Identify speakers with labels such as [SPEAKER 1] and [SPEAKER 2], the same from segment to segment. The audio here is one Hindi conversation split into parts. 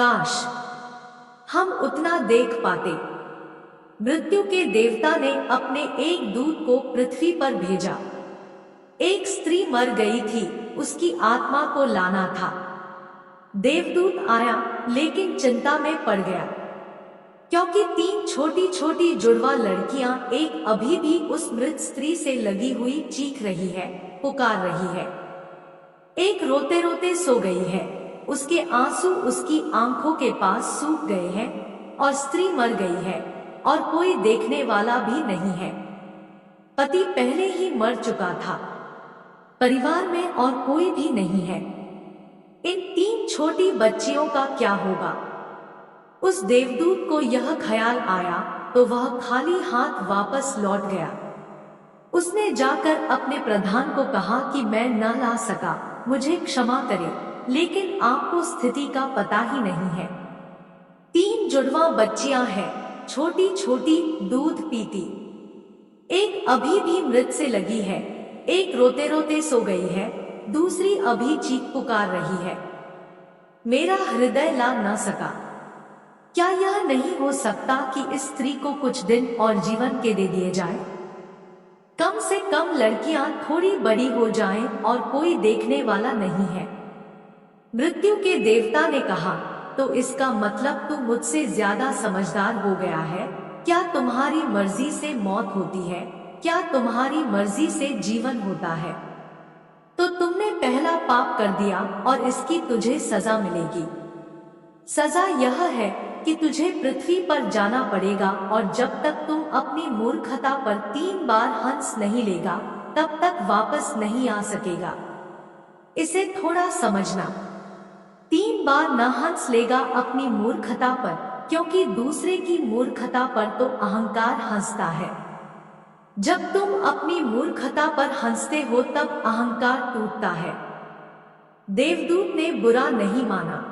[SPEAKER 1] काश हम उतना देख पाते। मृत्यु के देवता ने अपने एक दूत को पृथ्वी पर भेजा। एक स्त्री मर गई थी, उसकी आत्मा को लाना था। देवदूत आया लेकिन चिंता में पड़ गया, क्योंकि तीन छोटी छोटी जुड़वा लड़कियां एक अभी भी उस मृत स्त्री से लगी हुई चीख रही है, पुकार रही है। एक रोते रोते सो गई है, उसके आंसू उसकी आंखों के पास सूख गए हैं, और स्त्री मर गई है और कोई देखने वाला भी नहीं है। पति पहले ही मर चुका था, परिवार में और कोई भी नहीं है। इन तीन छोटी बच्चियों का क्या होगा? उस देवदूत को यह ख्याल आया तो वह खाली हाथ वापस लौट गया। उसने जाकर अपने प्रधान को कहा कि मैं न ला सका, मुझे क्षमा करें, लेकिन आपको स्थिति का पता ही नहीं है। तीन जुड़वा बच्चियां हैं, छोटी छोटी, दूध पीती। एक अभी भी मृत से लगी है, एक रोते रोते सो गई है, दूसरी अभी चीख पुकार रही है। मेरा हृदय ला न सका। क्या यह नहीं हो सकता कि इस स्त्री को कुछ दिन और जीवन के दे दिए जाए? कम से कम लड़कियां थोड़ी बड़ी हो जाएं और कोई देखने वाला नहीं है। मृत्यु के देवता ने कहा, तो इसका मतलब तू मुझसे ज्यादा समझदार हो गया है। क्या तुम्हारी मर्जी से मौत होती है? क्या तुम्हारी मर्जी से जीवन होता है? तो तुमने पहला पाप कर दिया और इसकी तुझे सजा मिलेगी। सजा यह है कि तुझे पृथ्वी पर जाना पड़ेगा, और जब तक तुम अपनी मूर्खता पर 3 बार हंस नहीं लेगा, तब तक वापस नहीं आ सकेगा। इसे थोड़ा समझना। 3 बार न हंस लेगा अपनी मूर्खता पर, क्योंकि दूसरे की मूर्खता पर तो अहंकार हंसता है। जब तुम अपनी मूर्खता पर हंसते हो तब अहंकार टूटता है। देवदूत ने बुरा नहीं माना,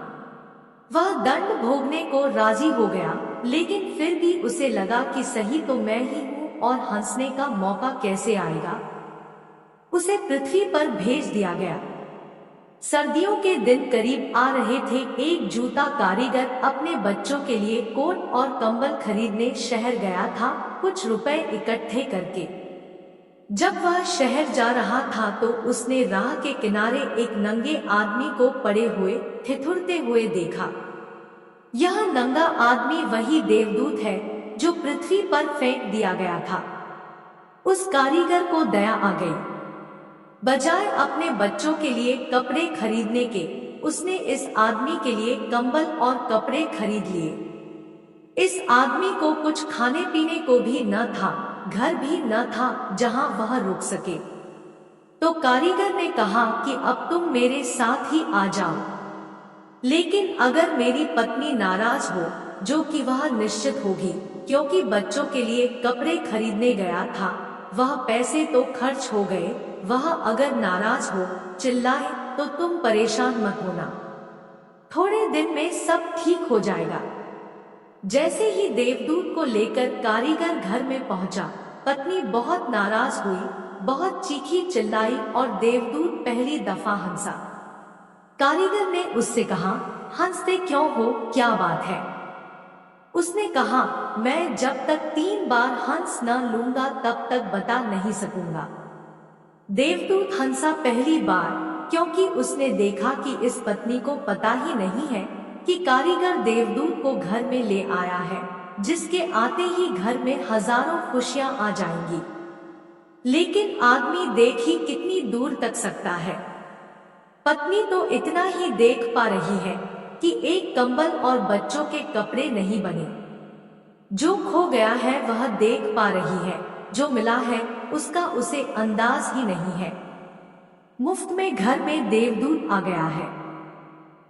[SPEAKER 1] वह दंड भोगने को राजी हो गया, लेकिन फिर भी उसे लगा कि सही तो मैं ही हूं और हंसने का मौका कैसे आएगा। उसे पृथ्वी पर भेज दिया गया। सर्दियों के दिन करीब आ रहे थे। एक जूता कारीगर अपने बच्चों के लिए कोट और कंबल खरीदने शहर गया था, कुछ रुपए इकट्ठे करके। जब वह शहर जा रहा था तो उसने राह के किनारे एक नंगे आदमी को पड़े हुए ठिठुरते हुए देखा। यह नंगा आदमी वही देवदूत है जो पृथ्वी पर फेंक दिया गया था। उस कारीगर को दया आ गई। बजाय अपने बच्चों के लिए कपड़े खरीदने के, उसने इस आदमी के लिए कंबल और कपड़े खरीद लिए। इस आदमी को कुछ खाने पीने को भी न था, घर भी न था जहां वह रुक सके। तो कारीगर ने कहा कि अब तुम मेरे साथ ही आ जाओ, लेकिन अगर मेरी पत्नी नाराज हो, जो कि वह निश्चित होगी, क्योंकि बच्चों के लिए कपड़े खरीदने गया था, वह पैसे तो खर्च हो गए, वह अगर नाराज हो, चिल्लाए, तो तुम परेशान मत होना, थोड़े दिन में सब ठीक हो जाएगा। जैसे ही देवदूत को लेकर कारीगर घर में पहुंचा, पत्नी बहुत नाराज हुई, बहुत चीखी चिल्लाई और देवदूत पहली दफा हंसा। कारीगर ने उससे कहा, हंसते क्यों हो, क्या बात है? उसने कहा, मैं जब तक 3 बार हंस न लूंगा तब तक बता नहीं सकूंगा। देवदूत हंसा पहली बार, क्योंकि उसने देखा कि इस पत्नी को पता ही नहीं है कि कारीगर देवदूत को घर में ले आया है, जिसके आते ही घर में हजारों खुशियां आ जाएंगी। लेकिन आदमी देख ही कितनी दूर तक सकता है। पत्नी तो इतना ही देख पा रही है कि एक कंबल और बच्चों के कपड़े नहीं बने। जो खो गया है वह देख पा रही है, जो मिला है उसका उसे अंदाज ही नहीं है। मुफ्त में घर में देवदूत आ गया है।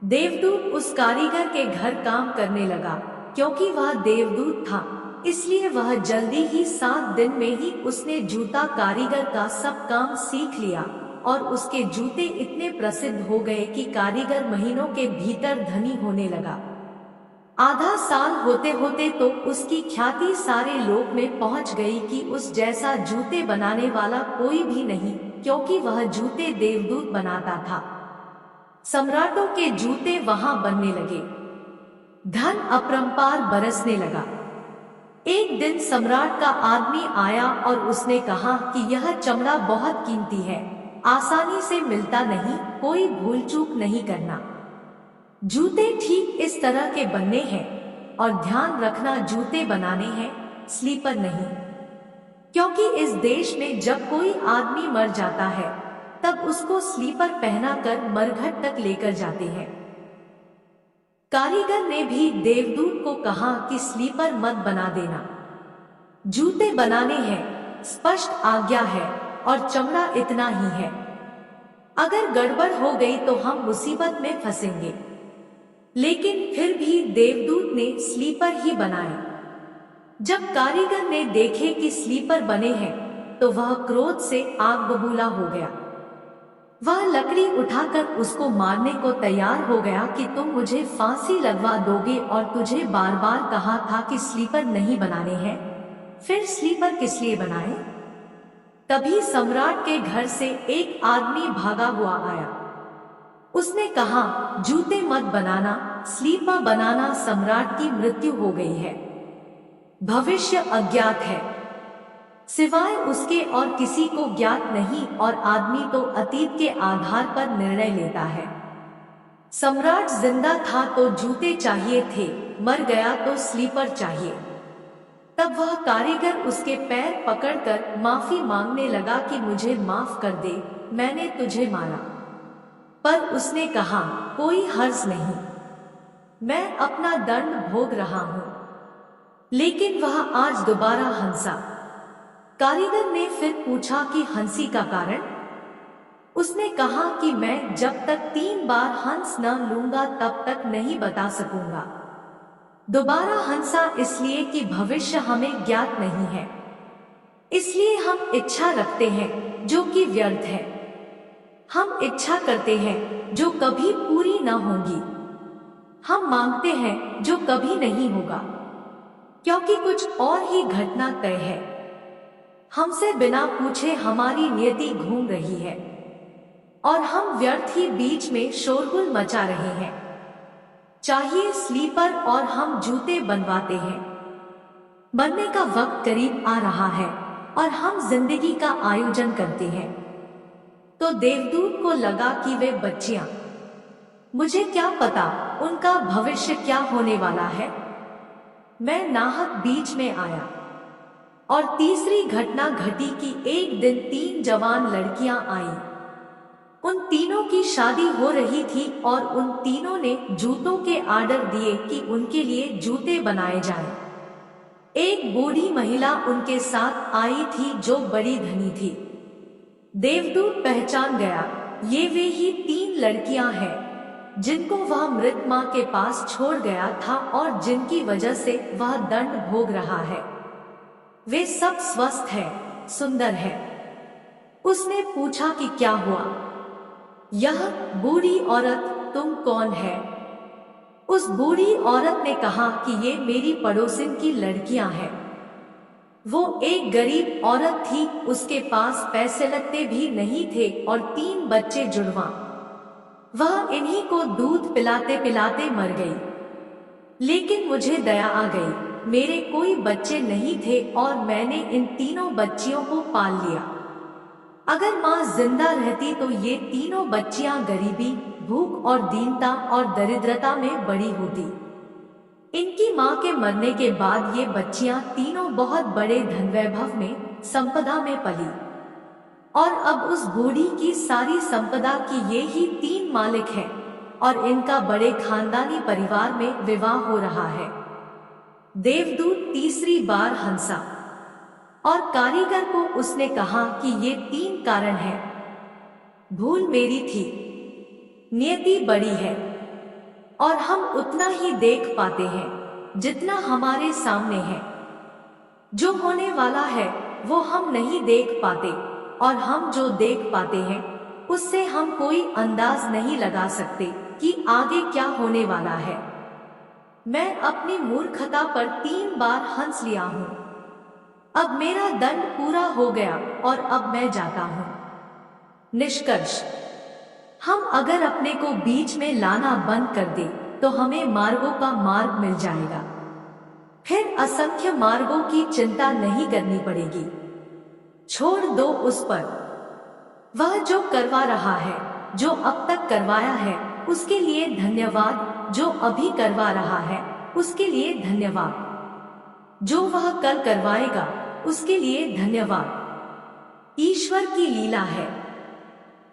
[SPEAKER 1] देवदूत उस कारीगर के घर काम करने लगा। क्योंकि वह देवदूत था, इसलिए वह जल्दी ही 7 दिन में ही उसने जूता कारीगर का सब काम सीख लिया, और उसके जूते इतने प्रसिद्ध हो गए कि कारीगर महीनों के भीतर धनी होने लगा। आधा साल होते होते तो उसकी ख्याति सारे लोक में पहुंच गई कि उस जैसा जूते बनाने वाला कोई भी नहीं, क्योंकि वह जूते देवदूत बनाता था। सम्राटों के जूते वहां बनने लगे। धन अपरंपार बरसने लगा। एक दिन सम्राट का आदमी आया और उसने कहा कि यह चमड़ा बहुत कीमती है, आसानी से मिलता नहीं, कोई भूल चूक नहीं करना। जूते ठीक इस तरह के बनने हैं, और ध्यान रखना जूते बनाने हैं, स्लीपर नहीं। क्योंकि इस देश में जब कोई आदमी मर जाता है तब उसको स्लीपर पहनाकर मरघट तक लेकर जाते हैं। कारीगर ने भी देवदूत को कहा कि स्लीपर मत बना देना, जूते बनाने हैं, स्पष्ट आज्ञा है, और चमड़ा इतना ही है। अगर गड़बड़ हो गई तो हम मुसीबत में फंसेंगे। लेकिन फिर भी देवदूत ने स्लीपर ही बनाए। जब कारीगर ने देखे कि स्लीपर बने हैं तो वह क्रोध से आग बबूला हो गया। वह लकड़ी उठाकर उसको मारने को तैयार हो गया कि तुम मुझे फांसी लगवा दोगे, और तुझे बार बार कहा था कि स्लीपर नहीं बनाने हैं, फिर स्लीपर किस लिए बनाए? तभी सम्राट के घर से एक आदमी भागा हुआ आया। उसने कहा, जूते मत बनाना, स्लीपर बनाना, सम्राट की मृत्यु हो गई है। भविष्य अज्ञात है, सिवाय उसके और किसी को ज्ञात नहीं, और आदमी तो अतीत के आधार पर निर्णय लेता है। सम्राट जिंदा था तो जूते चाहिए थे, मर गया तो स्लीपर चाहिए। तब वह कारीगर उसके पैर पकड़कर माफी मांगने लगा कि मुझे माफ कर दे, मैंने तुझे मारा। पर उसने कहा, कोई हर्ज नहीं, मैं अपना दंड भोग रहा हूं। लेकिन वह आज दोबारा हंसा। कारीगर ने फिर पूछा कि हंसी का कारण? उसने कहा कि मैं जब तक 3 बार हंस न लूंगा तब तक नहीं बता सकूंगा। दोबारा हंसा इसलिए कि भविष्य हमें ज्ञात नहीं है, इसलिए हम इच्छा रखते हैं जो कि व्यर्थ है। हम इच्छा करते हैं जो कभी पूरी न होगी। हम मांगते हैं जो कभी नहीं होगा, क्योंकि कुछ और ही घटना तय है। हमसे बिना पूछे हमारी नियति घूम रही है, और हम व्यर्थ ही बीच में शोरगुल मचा रहे हैं। चाहिए स्लीपर और हम जूते बनवाते हैं। बनने का वक्त करीब आ रहा है और हम जिंदगी का आयोजन करते हैं। तो देवदूत को लगा कि वे बच्चियां, मुझे क्या पता उनका भविष्य क्या होने वाला है। मैं नाहक बीच में आया। और तीसरी घटना घटी कि एक दिन 3 जवान लड़कियां आईं। उन तीनों की शादी हो रही थी और उन तीनों ने जूतों के आर्डर दिए कि उनके लिए जूते बनाए जाएं। एक बूढ़ी महिला उनके साथ आई थी जो बड़ी धनी थी। देवदूत पहचान गया, ये वे ही 3 लड़कियां हैं जिनको वह मृत मां के पास छोड़ गया था और जिनकी वजह से वह दंड भोग रहा है। वे सब स्वस्थ है, सुंदर है। उसने पूछा कि क्या हुआ? यह बूढ़ी औरत, तुम कौन है? उस बूढ़ी औरत ने कहा कि ये मेरी पड़ोसिन की लड़कियां हैं। वो एक गरीब औरत थी, उसके पास पैसे लगते भी नहीं थे और 3 बच्चे जुड़वा। वह इन्हीं को दूध पिलाते पिलाते मर गई। लेकिन मुझे दया आ गई, मेरे कोई बच्चे नहीं थे और मैंने इन तीनों बच्चियों को पाल लिया। अगर माँ जिंदा रहती तो ये तीनों बच्चियां गरीबी, भूख और दीनता और दरिद्रता में बड़ी होती। इनकी माँ के मरने के बाद ये बच्चियां तीनों बहुत बड़े धनवैभव में, संपदा में पली। और अब उस बूढ़ी की सारी संपदा की ये ही 3 मालिक हैं और इनका बड़े खानदानी परिवार में विवाह हो रहा है। देवदूत तीसरी बार हंसा और कारीगर को उसने कहा कि ये 3 कारण हैं। भूल मेरी थी, नियति बड़ी है और हम उतना ही देख पाते हैं जितना हमारे सामने है। जो होने वाला है वो हम नहीं देख पाते, और हम जो देख पाते हैं उससे हम कोई अंदाज नहीं लगा सकते कि आगे क्या होने वाला है। मैं अपनी मूर्खता पर 3 बार हंस लिया हूं। अब मेरा दंड पूरा हो गया और अब मैं जाता हूं। निष्कर्ष, हम अगर अपने को बीच में लाना बंद कर दें तो हमें मार्गों का मार्ग मिल जाएगा। फिर असंख्य मार्गों की चिंता नहीं करनी पड़ेगी। छोड़ दो उस पर। वह जो करवा रहा है, जो अब तक करवाया है, उसके लिए धन्यवाद। जो अभी करवा रहा है, उसके लिए धन्यवाद। जो वह कल करवाएगा, उसके लिए धन्यवाद। ईश्वर की लीला है,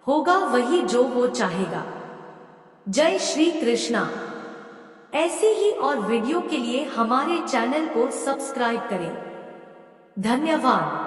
[SPEAKER 1] होगा वही जो वो चाहेगा। जय श्री कृष्णा। ऐसी ही और वीडियो के लिए हमारे चैनल को सब्सक्राइब करें। धन्यवाद।